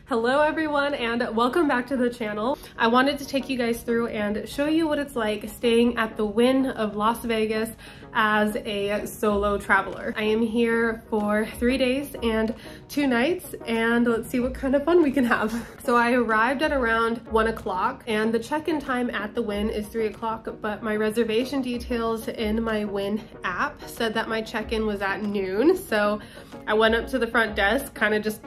Hello everyone and welcome back to the channel. I wanted to take you guys through and show you what it's like staying at the Wynn of Las Vegas as a solo traveler. I am here for 3 days and 2 nights and let's see what kind of fun we can have. So I arrived at around 1 o'clock and the check-in time at the Wynn is 3 o'clock, but my reservation details in my Wynn app said that my check-in was at noon. So I went up to the front desk, kind of just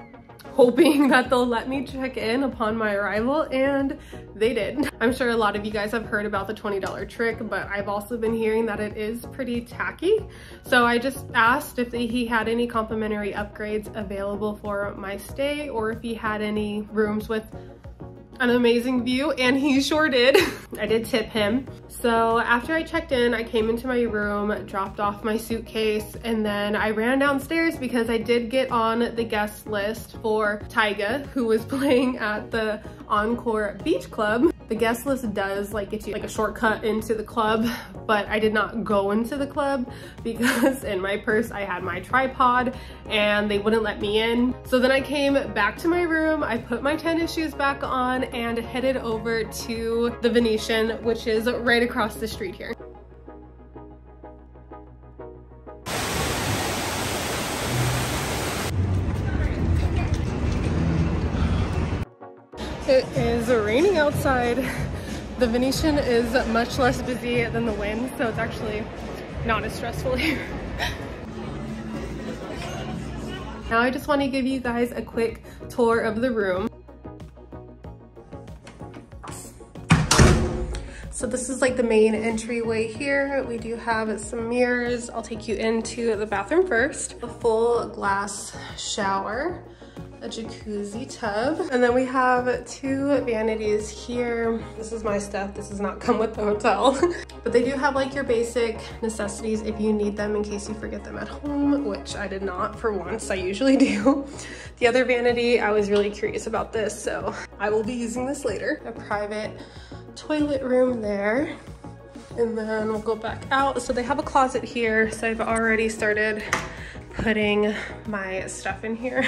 hoping that they'll let me check in upon my arrival, and they did. I'm sure a lot of you guys have heard about the $20 trick, but I've also been hearing that it is pretty tacky. So I just asked if he had any complimentary upgrades available for my stay, or if he had any rooms with an amazing view, and he sure did. I did tip him. So after I checked in, I came into my room, dropped off my suitcase, and then I ran downstairs because I did get on the guest list for Tyga, who was playing at the Encore Beach Club. The guest list does get you a shortcut into the club, but I did not go into the club because in my purse I had my tripod and they wouldn't let me in. So then I came back to my room, I put my tennis shoes back on and headed over to the Venetian, which is right across the street here. It is raining outside. The Venetian is much less busy than the Wynn, so it's actually not as stressful here. Now I just want to give you guys a quick tour of the room. So this is the main entryway here. We do have some mirrors. I'll take you into the bathroom first. A full glass shower, a jacuzzi tub, and then we have 2 vanities here. This is my stuff. This does not come with the hotel. But they do have your basic necessities if you need them in case you forget them at home, which I did not for once. I usually do. The other vanity, I was really curious about this, so I will be using this later. A private toilet room there. And then we'll go back out. So they have a closet here, so I've already started putting my stuff in here.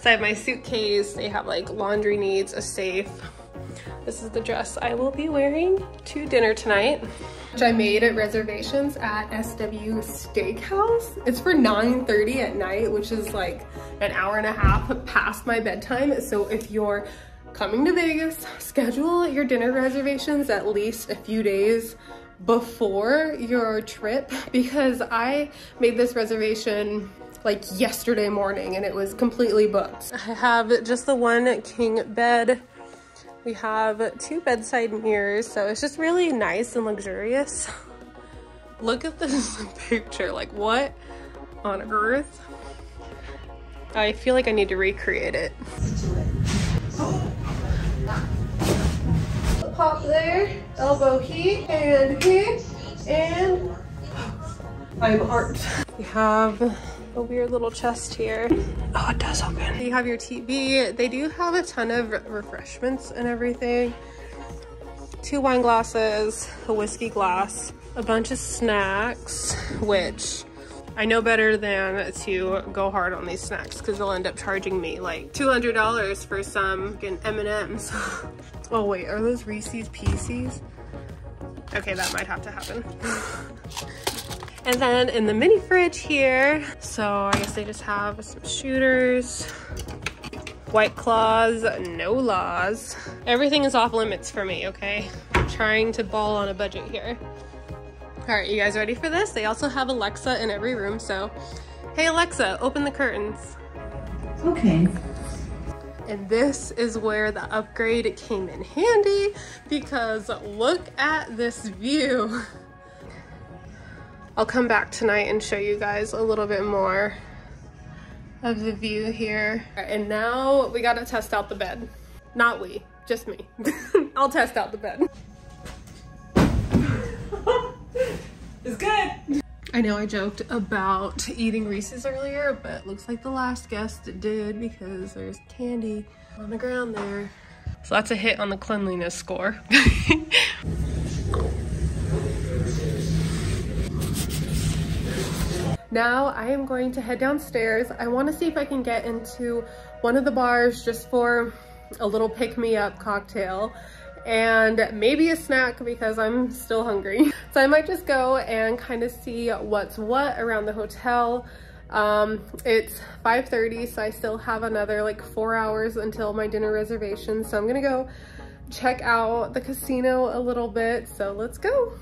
So I have my suitcase, they have laundry needs, a safe. This is the dress I will be wearing to dinner tonight, which I made reservations at SW Steakhouse. It's for 9:30 at night, which is an hour and a half past my bedtime. So if you're coming to Vegas, schedule your dinner reservations at least a few days before your trip, because I made this reservation yesterday morning and it was completely booked. I have just the 1 king bed. We have 2 bedside mirrors, so it's just really nice and luxurious. Look at this picture, what on earth? I feel I need to recreate it. Pop there, elbow here, hand here, and I'm art. We have a weird little chest here. Oh, it does open. You have your TV. They do have a ton of refreshments and everything. 2 wine glasses, a whiskey glass, a bunch of snacks, which I know better than to go hard on these snacks because they'll end up charging me $200 for some M&Ms. Oh wait, are those Reese's Pieces? Okay, that might have to happen. And then in the mini fridge here, so I guess they just have some shooters, White Claws, no laws. Everything is off limits for me, okay? I'm trying to ball on a budget here. All right, you guys ready for this? They also have Alexa in every room, so hey Alexa, open the curtains. Okay. And this is where the upgrade came in handy, because look at this view. I'll come back tonight and show you guys a little bit more of the view here. And now we gotta test out the bed. Not we, just me. I'll test out the bed. It's good. I know I joked about eating Reese's earlier, but looks like the last guest did because there's candy on the ground there. So that's a hit on the cleanliness score. Now I am going to head downstairs. I want to see if I can get into one of the bars just for a little pick-me-up cocktail and maybe a snack because I'm still hungry. So I might just go and kind of see what's what around the hotel. It's 5:30, so I still have another like 4 hours until my dinner reservation. So I'm gonna go check out the casino a little bit. So let's go.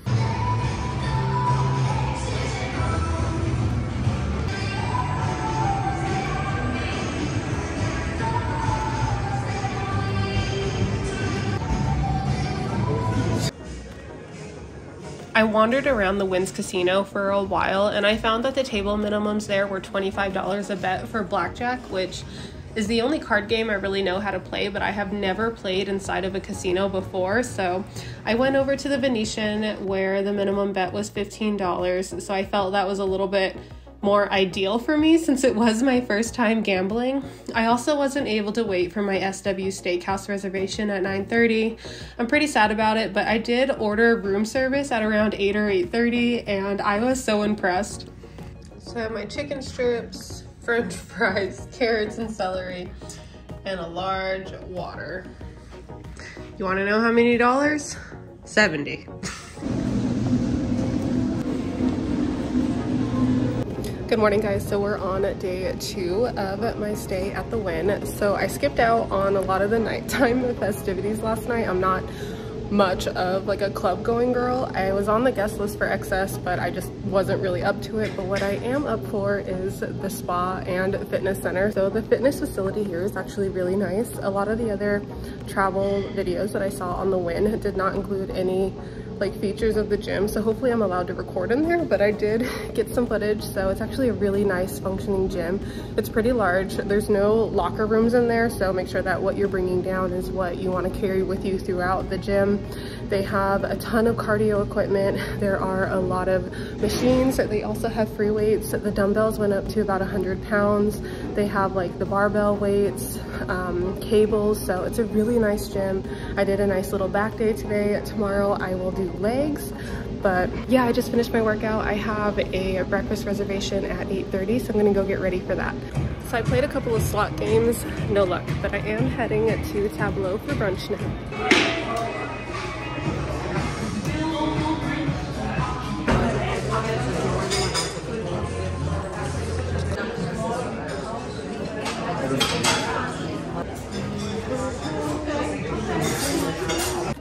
I wandered around the Wynn's casino for a while and I found that the table minimums there were $25 a bet for blackjack, which is the only card game I really know how to play, but I have never played inside of a casino before. So I went over to the Venetian where the minimum bet was $15. So I felt that was a little bit more ideal for me since it was my first time gambling. I also wasn't able to wait for my SW Steakhouse reservation at 9:30. I'm pretty sad about it, but I did order room service at around 8 or 8:30 and I was so impressed. So I have my chicken strips, French fries, carrots and celery, and a large water. You want to know how many dollars? 70. Good morning, guys. So we're on day 2 of my stay at the Wynn. So I skipped out on a lot of the nighttime festivities last night. I'm not much of like a club going girl. I was on the guest list for XS, but I just wasn't really up to it. But what I am up for is the spa and fitness center. So the fitness facility here is actually really nice. A lot of the other travel videos that I saw on the Wynn did not include any like features of the gym, so hopefully I'm allowed to record in there, but I did get some footage. So it's actually a really nice functioning gym. It's pretty large. There's no locker rooms in there, so make sure that what you're bringing down is what you want to carry with you throughout the gym. They have a ton of cardio equipment. There are a lot of machines. They also have free weights. The dumbbells went up to about 100 pounds. They have like the barbell weights, cables, so it's a really nice gym. I did a nice little back day today. Tomorrow I will do legs. But yeah, I just finished my workout. I have a breakfast reservation at 8:30, so I'm gonna go get ready for that. So I played a couple of slot games, no luck, but I am heading to Tableau for brunch now.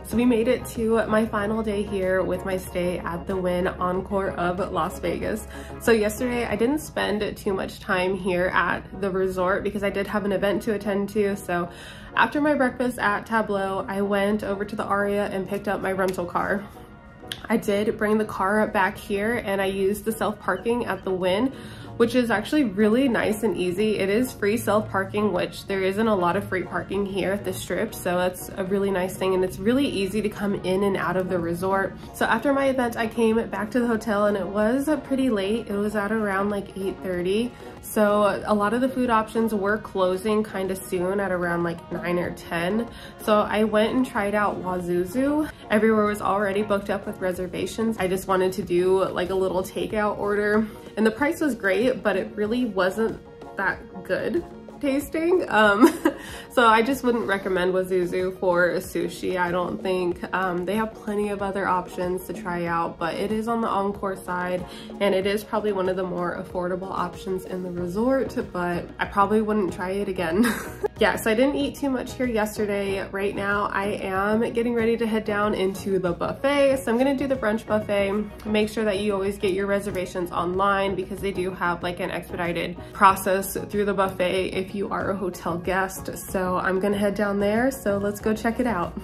So we made it to my final day here with my stay at the Wynn Encore of Las Vegas. So yesterday I didn't spend too much time here at the resort because I did have an event to attend to. So after my breakfast at Tableau, I went over to the Aria and picked up my rental car. I did bring the car back here and I used the self-parking at the Wynn, which is actually really nice and easy. It is free self-parking, which there isn't a lot of free parking here at the Strip, so that's a really nice thing, and it's really easy to come in and out of the resort. So after my event, I came back to the hotel and it was pretty late. It was at around like 8:30. So a lot of the food options were closing kind of soon at around like 9 or 10. So I went and tried out Wazuzu. Everywhere was already booked up with reservations. I just wanted to do like a little takeout order, and the price was great, but it really wasn't that good tasting. So I just wouldn't recommend Wazuzu for sushi. I don't think they have plenty of other options to try out, but it is on the Encore side and it is probably one of the more affordable options in the resort, but I probably wouldn't try it again. Yeah, so I didn't eat too much here yesterday. Right now I am getting ready to head down into the buffet. So I'm gonna do the brunch buffet. Make sure that you always get your reservations online because they do have like an expedited process through the buffet if you are a hotel guest. So I'm gonna head down there, so let's go check it out.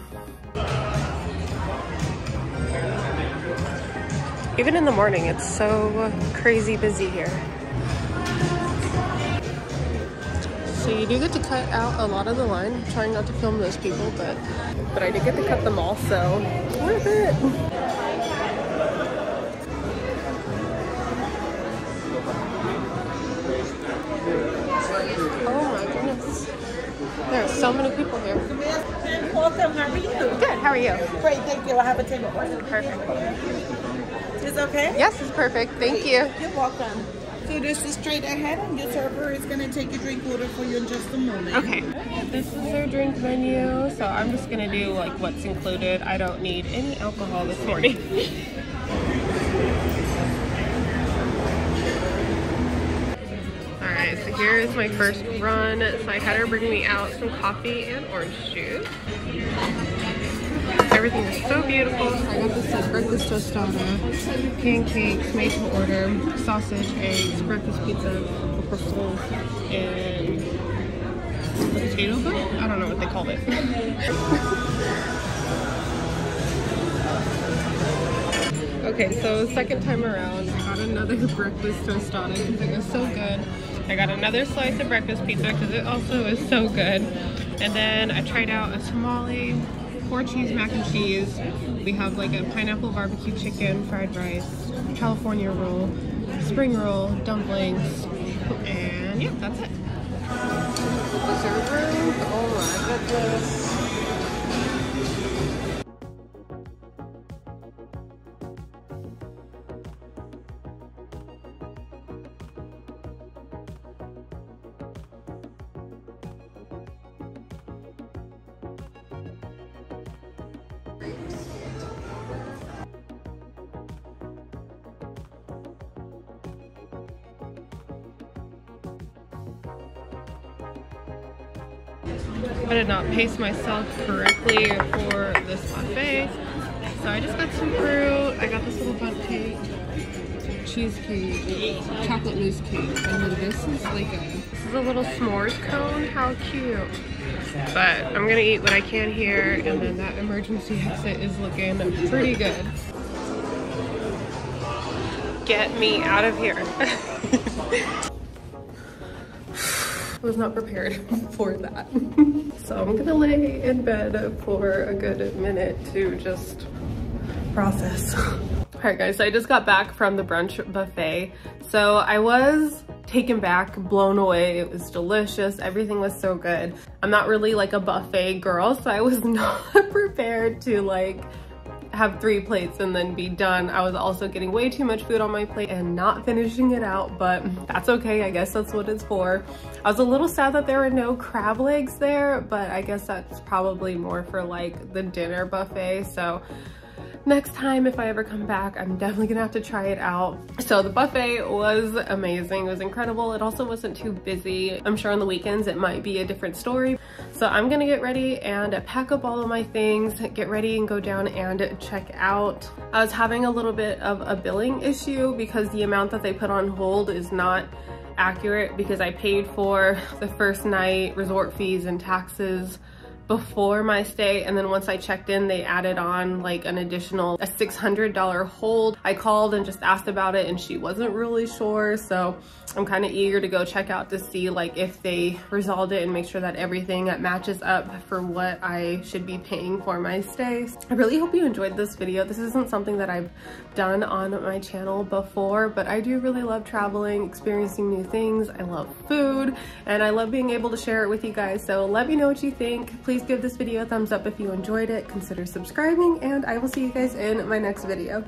Even in the morning, it's so crazy busy here. So you do get to cut out a lot of the line. I'm trying not to film those people, but I did get to cut them all, so worth it. Oh my goodness. There are so many people here. Welcome, how are you? Good, how are you? Great, thank you. I have a table. Perfect. Is it okay? Yes, it's perfect. Thank you. You're welcome. do this straight ahead, and your server is gonna take your drink order for you in just a moment. Okay. This is their drink menu, so I'm just gonna do like what's included. I don't need any alcohol this morning. Alright, so here is my first run. So I had her bring me out some coffee and orange juice. Everything is so beautiful. I got this breakfast tostada, pancakes made to order, sausage, eggs, breakfast pizza, pretzels, and potato boat? I don't know what they called it. Okay, so second time around, I got another breakfast tostada because it was so good. I got another slice of breakfast pizza because it also is so good. And then I tried out a tamale, 4 cheese mac and cheese. We have like a pineapple barbecue chicken, fried rice, California roll, spring roll, dumplings, and yeah, that's it. Dessert room? Oh my goodness. I did not pace myself correctly for this buffet, so I just got some fruit. I got this little bundt cake, cheesecake, chocolate mousse cake, and then this is a little s'mores cone. How cute! But I'm gonna eat what I can here, and then that emergency exit is looking pretty good. Get me out of here. I was not prepared for that. So I'm gonna lay in bed for a good minute to just process. All right guys, so I just got back from the brunch buffet. So I was taken back, blown away. It was delicious. Everything was so good. I'm not really like a buffet girl, so I was not prepared to like have 3 plates and then be done. I was also getting way too much food on my plate and not finishing it out, but that's okay. I guess that's what it's for. I was a little sad that there were no crab legs there, but I guess that's probably more for like the dinner buffet. So next time if I ever come back, I'm definitely gonna have to try it out. So the buffet was amazing. It was incredible. It also wasn't too busy. I'm sure on the weekends it might be a different story. So I'm gonna get ready and pack up all of my things, get ready and go down and check out. I was having a little bit of a billing issue because the amount that they put on hold is not accurate, because I paid for the first night, resort fees and taxes before my stay, and then once I checked in they added on like an additional $600 hold. I called and just asked about it and she wasn't really sure, so I'm kind of eager to go check out to see like if they resolved it and make sure that everything matches up for what I should be paying for my stay. I really hope you enjoyed this video. This isn't something that I've done on my channel before, but I do really love traveling, experiencing new things. I love food and I love being able to share it with you guys, so let me know what you think. Please give this video a thumbs up if you enjoyed it, consider subscribing, and I will see you guys in my next video.